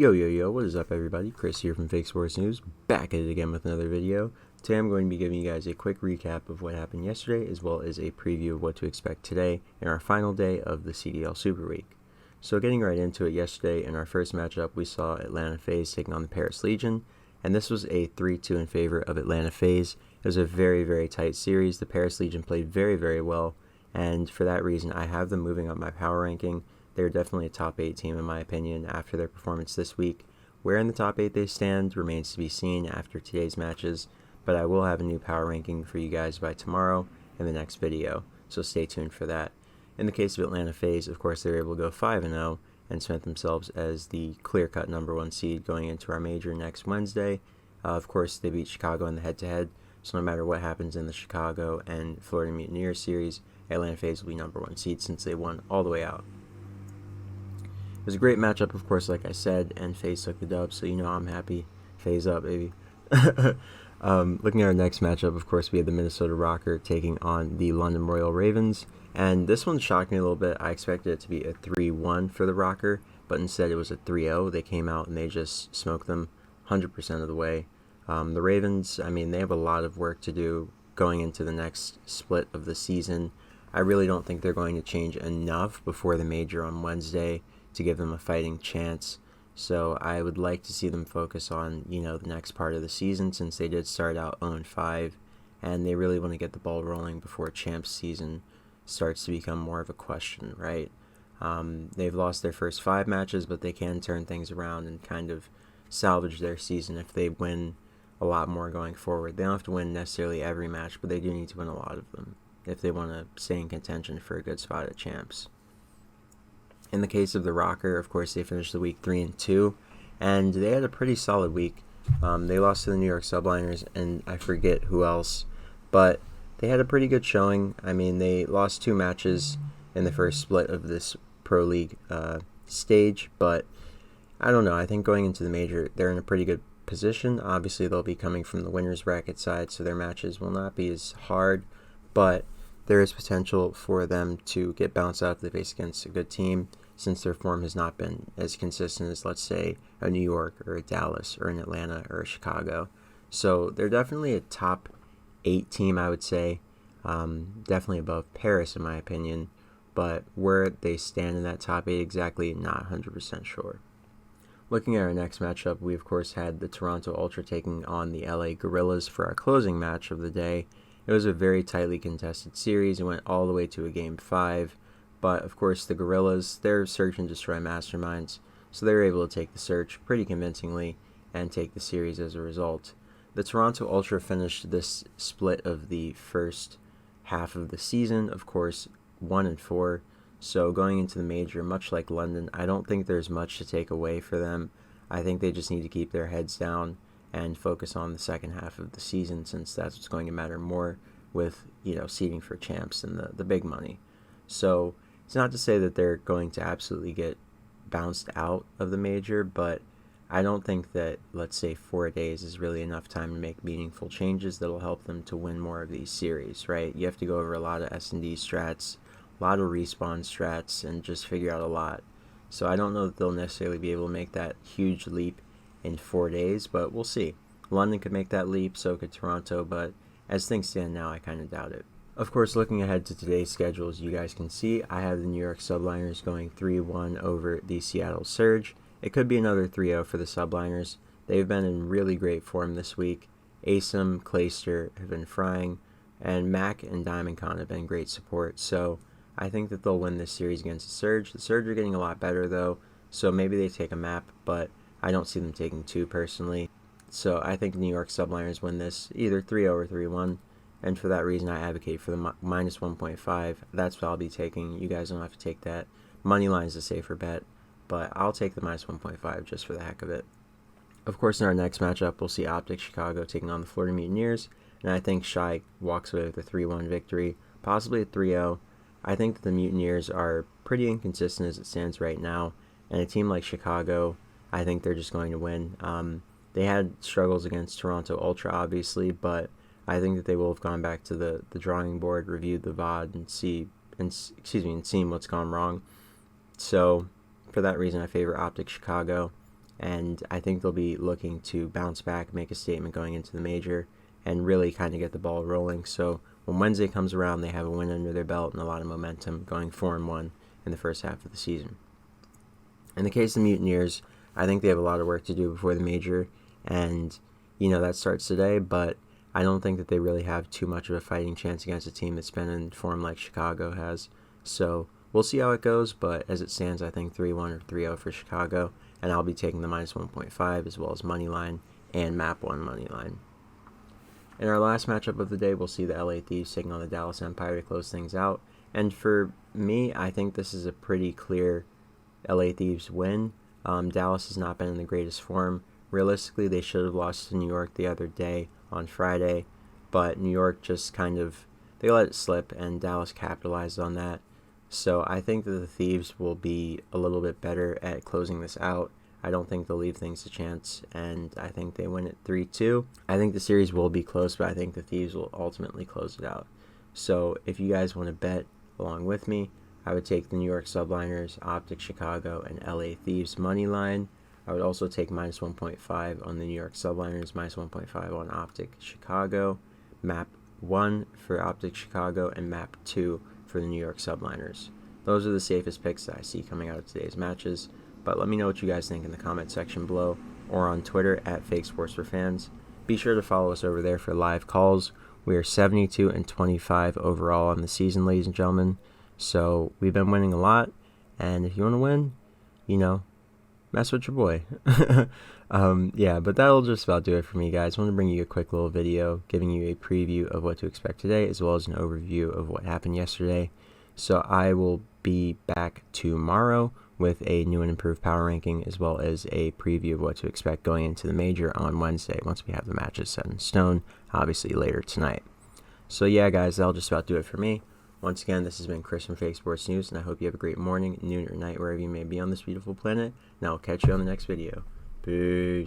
Yo, what is up everybody? Chris here from Fake Sports News, back at it again with another video. Today I'm going to be giving you guys a quick recap of what happened yesterday, as well as a preview of what to expect today in our final day of the CDL Super Week. So getting right into it, yesterday in our first matchup we saw Atlanta FaZe taking on the Paris Legion, and this was a 3-2 in favor of Atlanta FaZe. It was a very tight series. The Paris Legion played very well, and for that reason I have them moving up my power ranking. They're definitely a top 8 team in my opinion after their performance this week. Where in the top 8 they stand remains to be seen after today's matches, but I will have a new power ranking for you guys by tomorrow in the next video, so stay tuned for that. In the case of Atlanta FaZe, of course, they were able to go 5-0 and cement themselves as the clear-cut #1 seed going into our major next Wednesday. Of course, they beat Chicago in the head-to-head, so no matter what happens in the Chicago and Florida Mutineers series, Atlanta FaZe will be #1 seed since they won all the way out. It was a great matchup, of course, like I said, and FaZe took the dub, so you know I'm happy. FaZe up, baby. Looking at our next matchup, of course, we had the Minnesota Rocker taking on the London Royal Ravens, and this one shocked me a little bit. I expected it to be a 3-1 for the Rocker, but instead it was a 3-0. They came out and they just smoked them 100% of the way. The Ravens, I mean, they have a lot of work to do going into the next split of the season. I really don't think they're going to change enough before the major on Wednesday to give them a fighting chance. So I would like to see them focus on, the next part of the season, since they did start out 0-5, and they really want to get the ball rolling before champs season starts to become more of a question, right? They've lost their first 5 matches, but they can turn things around and kind of salvage their season if they win a lot more going forward. They don't have to win necessarily every match, but they do need to win a lot of them if they want to stay in contention for a good spot at champs. In the case of the Rocker, of course, they finished the week 3-2, and they had a pretty solid week. They lost to the New York Subliners, and I forget who else, but they had a pretty good showing. I mean, they lost 2 matches in the first split of this Pro League stage, but I don't know. I think going into the major, they're in a pretty good position. Obviously, they'll be coming from the winner's bracket side, so their matches will not be as hard, but there is potential for them to get bounced out if they face against a good team, since their form has not been as consistent as, let's say, a New York or a Dallas or an Atlanta or a Chicago. So they're definitely a top 8 team, I would say. Definitely above Paris, in my opinion. But where they stand in that top 8 exactly, not 100% sure. Looking at our next matchup, we of course had the Toronto Ultra taking on the LA Gorillas for our closing match of the day. It was a very tightly contested series. It went all the way to a Game 5. But, of course, the Gorillas, they're search and destroy masterminds, so they were able to take the search pretty convincingly and take the series as a result. The Toronto Ultra finished this split of the first half of the season, of course, 1-4. So going into the major, much like London, I don't think there's much to take away for them. I think they just need to keep their heads down and focus on the second half of the season, since that's what's going to matter more with, seeding for champs and the big money. So it's not to say that they're going to absolutely get bounced out of the major, but I don't think that, let's say, 4 days is really enough time to make meaningful changes that'll help them to win more of these series, right? You have to go over a lot of S&D strats, a lot of respawn strats, and just figure out a lot. So I don't know that they'll necessarily be able to make that huge leap in 4 days, but we'll see. London could make that leap, so could Toronto, but as things stand now, I kind of doubt it. Of course, looking ahead to today's schedule, as you guys can see, I have the New York Subliners going 3-1 over the Seattle Surge. It could be another 3-0 for the Subliners. They've been in really great form this week. Asim, Clayster have been frying, and Mac and DiamondCon have been great support. So I think that they'll win this series against the Surge. The Surge are getting a lot better, though, so maybe they take a map, but I don't see them taking 2 personally. So I think New York Subliners win this either 3-0 or 3-1. And for that reason, I advocate for the minus 1.5. That's what I'll be taking. You guys don't have to take that. Moneyline is a safer bet, but I'll take the minus 1.5 just for the heck of it. Of course, in our next matchup, we'll see Optic Chicago taking on the Florida Mutineers, and I think Shy walks away with a 3-1 victory, possibly a 3-0. I think that the Mutineers are pretty inconsistent as it stands right now, and a team like Chicago, I think they're just going to win. They had struggles against Toronto Ultra, obviously, but I think that they will have gone back to the drawing board, reviewed the VOD, and seen what's gone wrong. So, for that reason, I favor Optic Chicago. and I think they'll be looking to bounce back, make a statement going into the major, and really kind of get the ball rolling. So when Wednesday comes around, they have a win under their belt and a lot of momentum, going 4-1 in the first half of the season. In the case of the Mutineers, I think they have a lot of work to do before the major, and that starts today, but I don't think that they really have too much of a fighting chance against a team that's been in form like Chicago has. So we'll see how it goes, but as it stands, I think 3-1 or 3-0 for Chicago, and I'll be taking the -1.5 as well as Moneyline and Map 1 Moneyline. In our last matchup of the day, we'll see the LA Thieves taking on the Dallas Empire to close things out, and for me, I think this is a pretty clear LA Thieves win. Dallas has not been in the greatest form. Realistically, they should have lost to New York the other day on Friday, but New York just they let it slip, and Dallas capitalized on that. So I think that the Thieves will be a little bit better at closing this out. I don't think they'll leave things to chance, and I think they win it 3-2. I think the series will be close, but I think the Thieves will ultimately close it out. So if you guys want to bet along with me, I would take the New York Subliners, Optic Chicago, and LA Thieves money line. I would also take -1.5 on the New York Subliners, -1.5 on Optic Chicago, Map 1 for Optic Chicago, and Map 2 for the New York Subliners. Those are the safest picks that I see coming out of today's matches, but let me know what you guys think in the comment section below or on Twitter at FakeSportsForFans. Be sure to follow us over there for live calls. We are 72-25 overall on the season, ladies and gentlemen. So we've been winning a lot, and if you want to win, mess with your boy. Yeah, but that'll just about do it for me, guys. I want to bring you a quick little video giving you a preview of what to expect today, as well as an overview of what happened yesterday. So I will be back tomorrow with a new and improved power ranking, as well as a preview of what to expect going into the major on Wednesday, once we have the matches set in stone, obviously later tonight. So yeah, guys, that'll just about do it for me. Once again, this has been Chris from Fake Sports News, and I hope you have a great morning, noon, or night, wherever you may be on this beautiful planet, and I'll catch you on the next video. Peace.